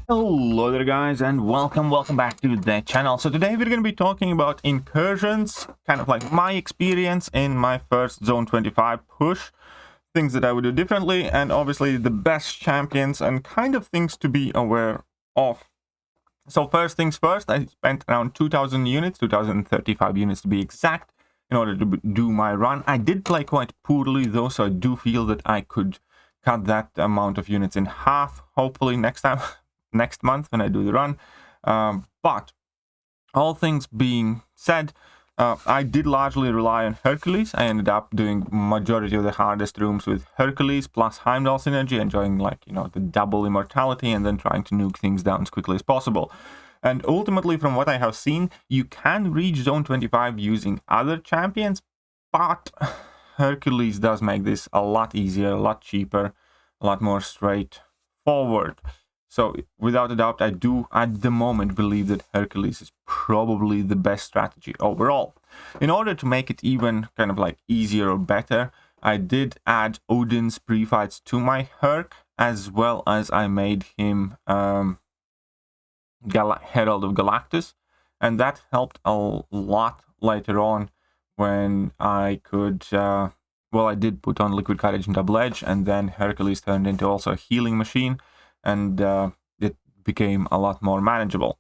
Hello there guys, and welcome back to the channel. So today we're going to be talking about incursions, kind of like my experience in my first Zone 25 push, things that I would do differently, and obviously the best champions and kind of things to be aware of. So first things first, I spent around 2000 units, 2035 units to be exact, in order to do my run. I did play quite poorly though, so I do feel that I could cut that amount of units in half, hopefully next month when I do the run. But all things being said, I did largely rely on Hercules. I ended up doing majority of the hardest rooms with Hercules plus Heimdall synergy, enjoying the double immortality and then trying to nuke things down as quickly as possible. And ultimately, from what I have seen, you can reach Zone 25 using other champions, but Hercules does make this a lot easier, a lot cheaper, a lot more straightforward. So without a doubt, I do at the moment believe that Hercules is probably the best strategy overall. In order to make it even kind of like easier or better, I did add Odin's pre-fights to my Herc, as well as I made him Herald of Galactus, and that helped a lot later on when I could, I did put on Liquid Courage and Double Edge, and then Hercules turned into also a healing machine, and it became a lot more manageable.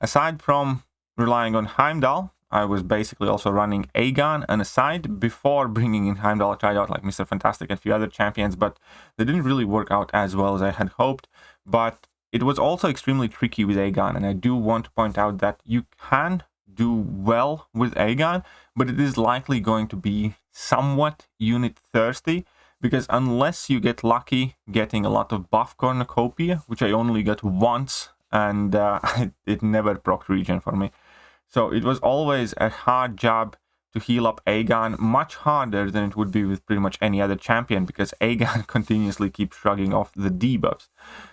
Aside from relying on Heimdall, I was basically also running Aegon and aside. Before bringing in Heimdall, I tried out like Mr. Fantastic and a few other champions, but they didn't really work out as well as I had hoped. But it was also extremely tricky with Aegon, and I do want to point out that you can do well with Aegon, but it is likely going to be somewhat unit thirsty, because unless you get lucky getting a lot of buff cornucopia, which I only got once, and it never proc regen for me. So it was always a hard job to heal up Aegon, much harder than it would be with pretty much any other champion, because Aegon continuously keeps shrugging off the debuffs.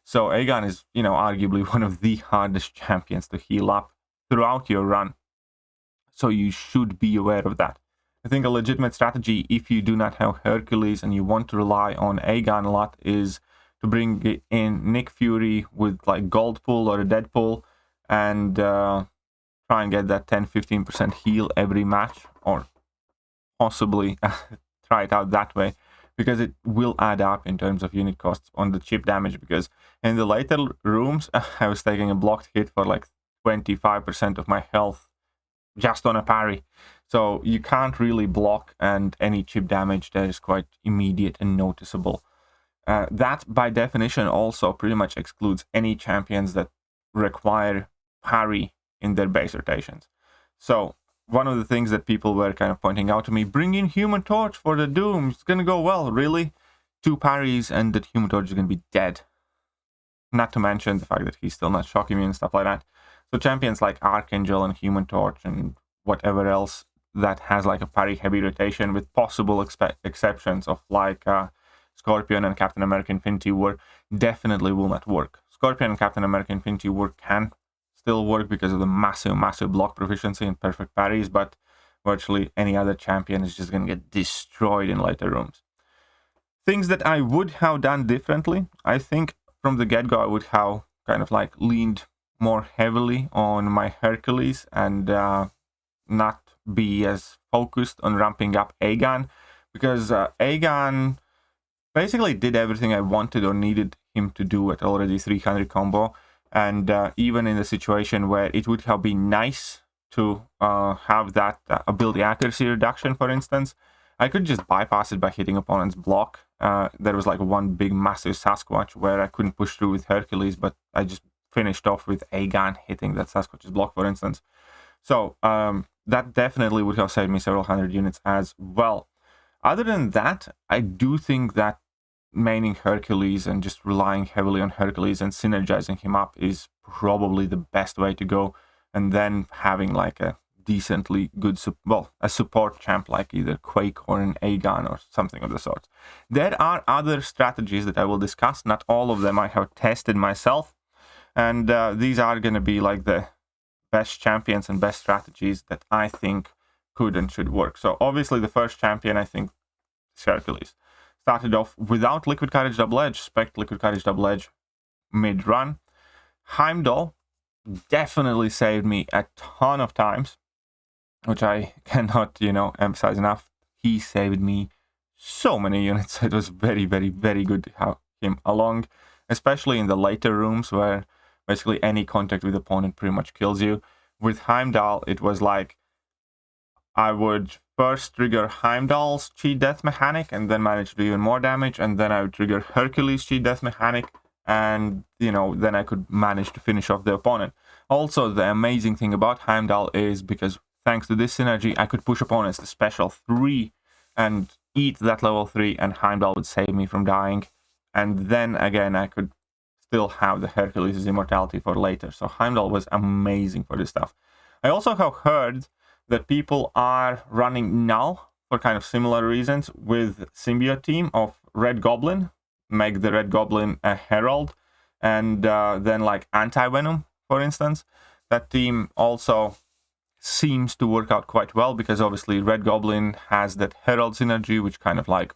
So Aegon is, arguably one of the hardest champions to heal up throughout your run. So you should be aware of that. I think a legitimate strategy, if you do not have Hercules and you want to rely on Aegon a lot, is to bring in Nick Fury with like Gold Pool or a Dead Pool and try and get that 10-15% heal every match, or possibly try it out that way, because it will add up in terms of unit costs on the chip damage, because in the later rooms, I was taking a blocked hit for like 25% of my health just on a parry. So you can't really block, and any chip damage that is quite immediate and noticeable. That, by definition, also pretty much excludes any champions that require parry in their base rotations. So one of the things that people were kind of pointing out to me, bring in Human Torch for the Doom, it's going to go well. Really? 2 parries and that Human Torch is going to be dead. Not to mention the fact that he's still not shock immune and stuff like that. So champions like Archangel and Human Torch and whatever else that has like a parry heavy rotation, with possible exceptions of like Scorpion and Captain America Infinity War, definitely will not work. Scorpion and Captain America Infinity War can still work because of the massive block proficiency and perfect parries, but virtually any other champion is just going to get destroyed in later rooms. Things that I would have done differently, I think from the get-go I would have kind of like leaned more heavily on my Hercules and not be as focused on ramping up Aegon, because Aegon basically did everything I wanted or needed him to do at already 300 combo, and even in the situation where it would have been nice to have that ability accuracy reduction, for instance, I could just bypass it by hitting opponent's block. There was like one big massive Sasquatch where I couldn't push through with Hercules, but I just finished off with Aegon hitting that Sasquatch's block, for instance. So that definitely would have saved me several hundred units as well. Other than that, I do think that maining Hercules and just relying heavily on Hercules and synergizing him up is probably the best way to go, and then having like a decently good a support champ like either Quake or an Aegon or something of the sort. There are other strategies that I will discuss. Not all of them I have tested myself, and these are going to be like the best champions and best strategies that I think could and should work. So obviously the first champion, I think, is Hercules. Started off without Liquid Courage Double Edge, spec Liquid Courage Double Edge mid-run. Heimdall definitely saved me a ton of times, which I cannot, emphasize enough. He saved me so many units. It was very, very, very good to have him along, especially in the later rooms where basically any contact with the opponent pretty much kills you. With Heimdall, it was like I would first trigger Heimdall's cheat death mechanic and then manage to do even more damage, and then I would trigger Hercules' cheat death mechanic, and then I could manage to finish off the opponent. Also, the amazing thing about Heimdall is because thanks to this synergy, I could push opponents to special 3 and eat that level 3, and Heimdall would save me from dying. And then again, I could still have the Hercules' immortality for later. So Heimdall was amazing for this stuff. I also have heard that people are running Null for kind of similar reasons with symbiote team of Red Goblin, make the Red Goblin a Herald, and then like Anti-Venom, for instance. That team also seems to work out quite well because obviously Red Goblin has that Herald synergy, which kind of like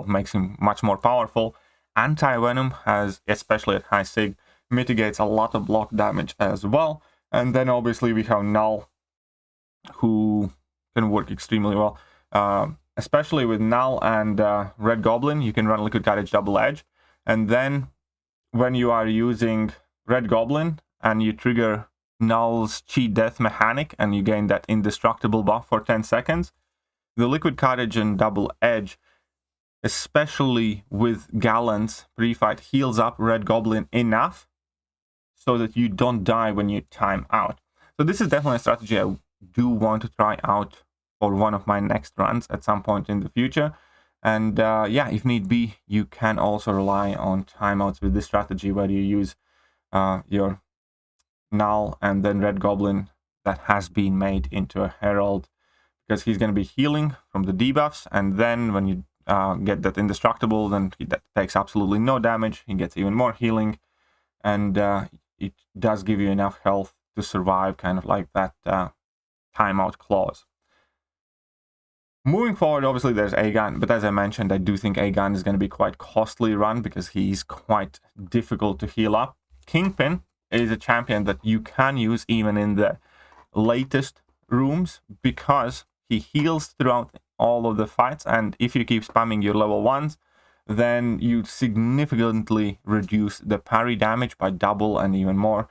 makes him much more powerful. Anti-Venom has, especially at high sig, mitigates a lot of block damage as well. And then obviously we have Null, who can work extremely well. Especially with Null and Red Goblin, you can run Liquid Courage Double Edge. And then when you are using Red Goblin and you trigger Null's cheat death mechanic and you gain that indestructible buff for 10 seconds, the Liquid Courage and Double Edge, especially with Gallant's pre-fight, heals up Red Goblin enough so that you don't die when you time out. So this is definitely a strategy I do want to try out for one of my next runs at some point in the future. And yeah, if need be, you can also rely on timeouts with this strategy where you use your Null and then Red Goblin that has been made into a Herald, because he's going to be healing from the debuffs, and then when you get that indestructible, then that takes absolutely no damage. He gets even more healing, and it does give you enough health to survive, kind of like that timeout clause. Moving forward, obviously there's Aegon, but as I mentioned, I do think Aegon is going to be quite costly run because he's quite difficult to heal up. Kingpin is a champion that you can use even in the latest rooms because he heals throughout all of the fights, and if you keep spamming your level 1s, then you significantly reduce the parry damage by double and even more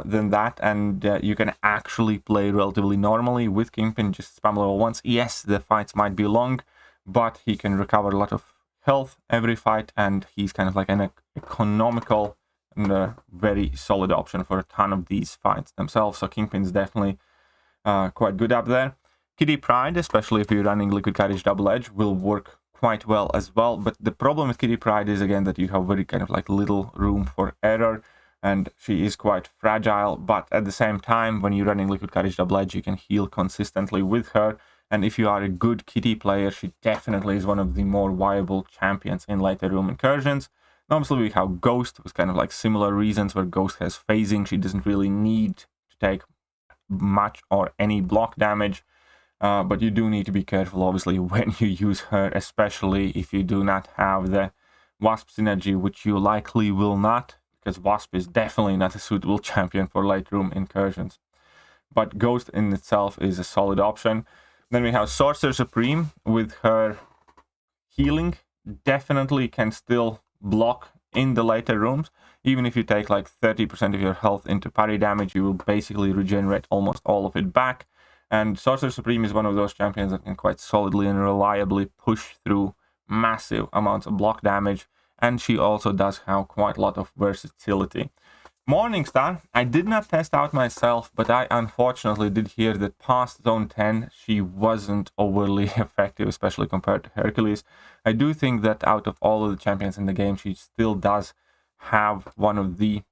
than that, and you can actually play relatively normally with Kingpin, just spam level 1s. Yes, the fights might be long, but he can recover a lot of health every fight, and he's kind of like an economical and a very solid option for a ton of these fights themselves. So Kingpin's definitely quite good up there. Kitty Pryde, especially if you're running Liquid Courage Double Edge, will work quite well as well. But the problem with Kitty Pryde is again that you have very kind of like little room for error, and she is quite fragile. But at the same time, when you're running Liquid Courage Double Edge, you can heal consistently with her. And if you are a good Kitty player, she definitely is one of the more viable champions in later room incursions. Obviously, we have Ghost with kind of like similar reasons, where Ghost has phasing. She doesn't really need to take much or any block damage, but you do need to be careful, obviously, when you use her, especially if you do not have the Wasp synergy, which you likely will not, because Wasp is definitely not a suitable champion for late room incursions. But Ghost in itself is a solid option. Then we have Sorcerer Supreme with her healing. Definitely can still block in the later rooms. Even if you take like 30% of your health into parry damage, you will basically regenerate almost all of it back. And Sorcerer Supreme is one of those champions that can quite solidly and reliably push through massive amounts of block damage. And she also does have quite a lot of versatility. Morningstar, I did not test out myself, but I unfortunately did hear that past Zone 10, she wasn't overly effective, especially compared to Hercules. I do think that out of all of the champions in the game, she still does have one of the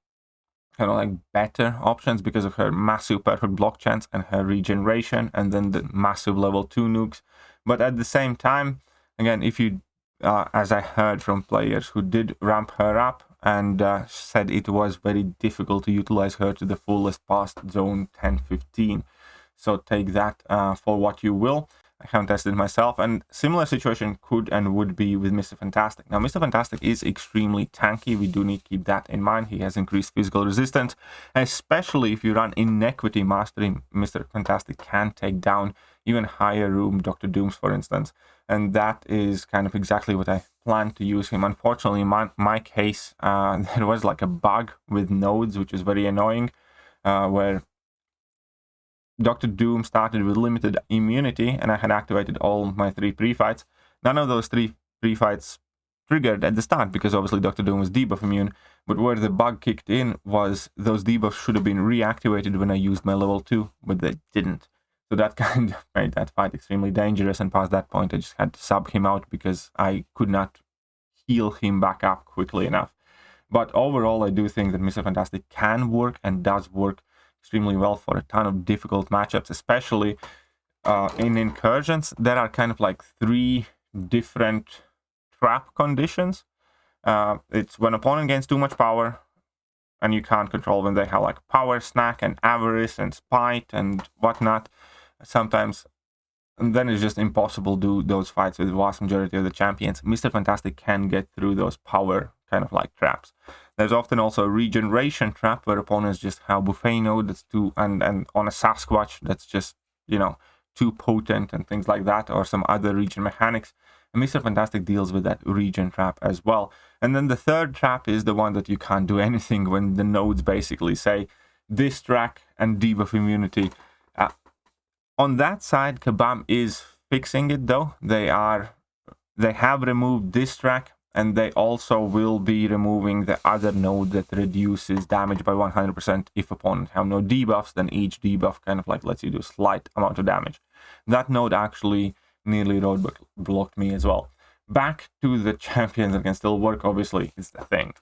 kind of like better options because of her massive perfect block chance and her regeneration, and then the massive level 2 nukes. But at the same time, again, if you, as I heard from players who did ramp her up, and said it was very difficult to utilize her to the fullest past Zone 10-15. So take that for what you will. I haven't tested it myself, and similar situation could and would be with Mr. Fantastic. Now, Mr. Fantastic is extremely tanky. We do need to keep that in mind. He has increased physical resistance, especially if you run Inequity Mastery. Mr. Fantastic can take down even higher room Dr. Dooms, for instance, and that is kind of exactly what I plan to use him. Unfortunately, in my case, there was like a bug with nodes, which is very annoying, where Dr. Doom started with limited immunity, and I had activated all my 3 pre-fights. None of those 3 pre-fights triggered at the start, because obviously Dr. Doom was debuff immune, but where the bug kicked in was those debuffs should have been reactivated when I used my level 2, but they didn't. So that kind of made that fight extremely dangerous, and past that point I just had to sub him out because I could not heal him back up quickly enough. But overall, I do think that Mr. Fantastic can work and does work extremely well for a ton of difficult matchups, especially in Incursions. There are kind of like 3 different trap conditions. It's when opponent gains too much power, and you can't control when they have like power snack and avarice and spite and whatnot. Sometimes, and then it's just impossible to do those fights with the vast majority of the champions. Mr. Fantastic can get through those power kind of like traps. There's often also a regeneration trap where opponents just have buffet node that's too, and on a Sasquatch that's just, you know, too potent and things like that, or some other regen mechanics. And Mr. Fantastic deals with that regen trap as well. And then the third trap is the one that you can't do anything when the nodes basically say distract and debuff immunity. On that side, Kabam is fixing it though. They have removed distract, and they also will be removing the other node that reduces damage by 100% if opponents have no debuffs. Then each debuff kind of like lets you do a slight amount of damage. That node actually nearly roadblocked me as well. Back to the champions that can still work, obviously, is the Thing.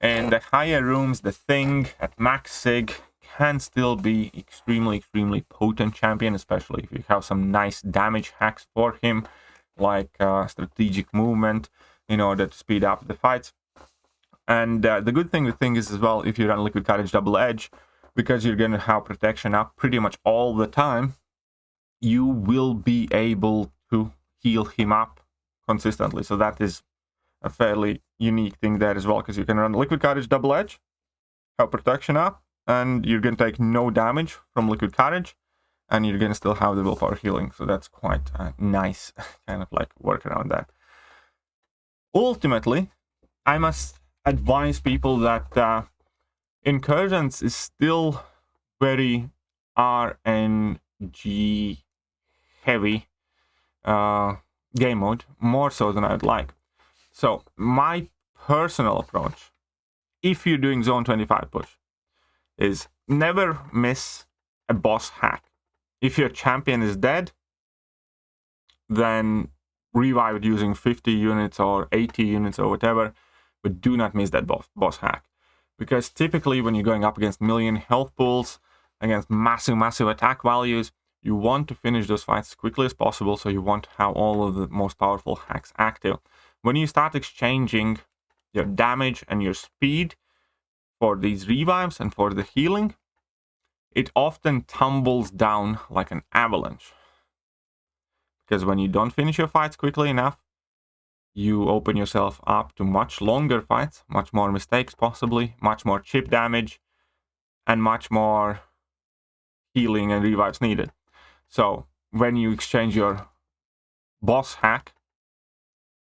And the higher rooms, the Thing at max sig can still be extremely potent champion, especially if you have some nice damage hacks for him, like strategic movement in order to speed up the fights. And the good thing with Thing is as well, if you run Liquid Courage Double Edge, because you're going to have protection up pretty much all the time, you will be able to heal him up consistently. So that is a fairly unique thing there as well, because you can run Liquid Courage Double Edge, have protection up, and you're going to take no damage from Liquid Courage, and you're going to still have the willpower healing. So that's quite a nice kind of like workaround that. Ultimately, I must advise people that Incursions is still very RNG heavy game mode, more so than I'd like. So my personal approach, if you're doing Zone 25 push, is never miss a boss hack. If your champion is dead, then revive it using 50 units or 80 units or whatever, but do not miss that boss hack. Because typically when you're going up against million health pools, against massive attack values, you want to finish those fights as quickly as possible, so you want to have all of the most powerful hacks active. When you start exchanging your damage and your speed for these revives and for the healing, it often tumbles down like an avalanche. Because when you don't finish your fights quickly enough, you open yourself up to much longer fights, much more mistakes possibly, much more chip damage, and much more healing and revives needed. So when you exchange your boss hack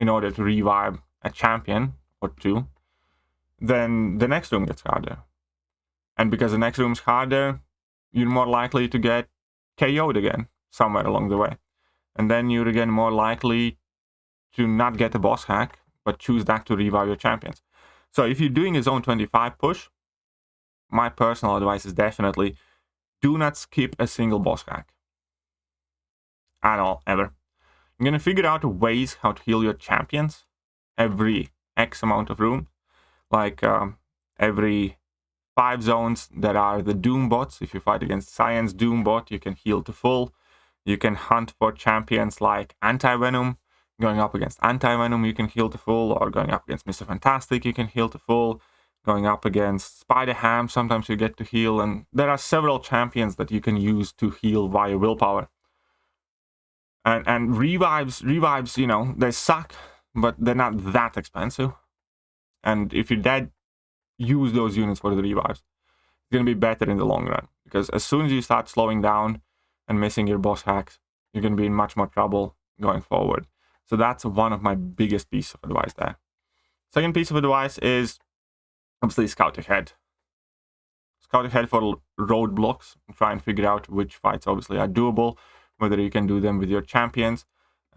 in order to revive a champion or two, then the next room gets harder. And because the next room's harder, you're more likely to get KO'd again somewhere along the way. And then you're again more likely to not get a boss hack, but choose that to revive your champions. So if you're doing a Zone 25 push, my personal advice is definitely do not skip a single boss hack. At all, ever. You're going to figure out ways how to heal your champions every X amount of room. Like every 5 zones, there are the Doom bots. If you fight against Science Doom bot, you can heal to full. You can hunt for champions like Anti-Venom. Going up against Anti-Venom, you can heal to full. Or going up against Mr. Fantastic, you can heal to full. Going up against Spider-Ham, sometimes you get to heal. And there are several champions that you can use to heal via willpower. And revives, you know, they suck, but they're not that expensive. And if you're dead, use those units for the revives. It's going to be better in the long run, because as soon as you start slowing down and missing your boss hacks, you're going to be in much more trouble going forward. So that's one of my biggest pieces of advice there. Second piece of advice is obviously scout ahead. Scout ahead for roadblocks. Try and figure out which fights obviously are doable, whether you can do them with your champions.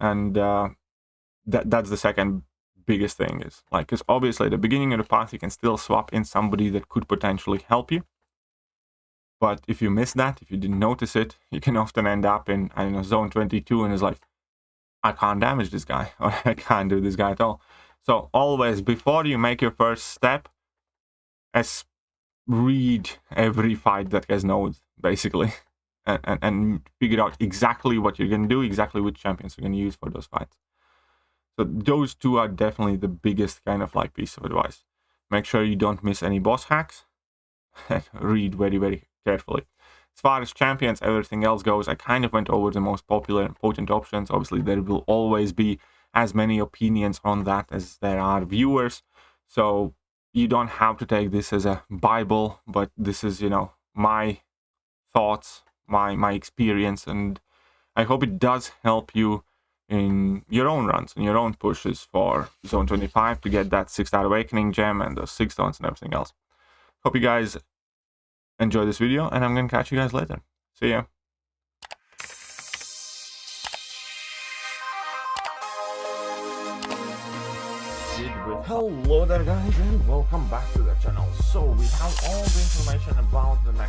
And that's the second biggest thing, is like, because obviously at the beginning of the path you can still swap in somebody that could potentially help you. But if you miss that, if you didn't notice it, you can often end up in, I don't know, zone 22 and it's like, I can't damage this guy, or I can't do this guy at all. So always, before you make your first step, read every fight that has nodes, basically, and figure out exactly what you're going to do, exactly which champions you're going to use for those fights. So those two are definitely the biggest kind of like piece of advice. Make sure you don't miss any boss hacks, and read very, very carefully. As far as champions, everything else goes, I kind of went over the most popular and potent options. Obviously, there will always be as many opinions on that as there are viewers. So you don't have to take this as a Bible, but this is, you know, my thoughts, my experience, and I hope it does help you in your own runs and your own pushes for Zone 25 to get that 6-star Awakening gem and those 6 stones and everything else. Hope you guys enjoy this video, and I'm going to catch you guys later. See ya. Hello there guys, and welcome back to the channel. So we have all the information about the next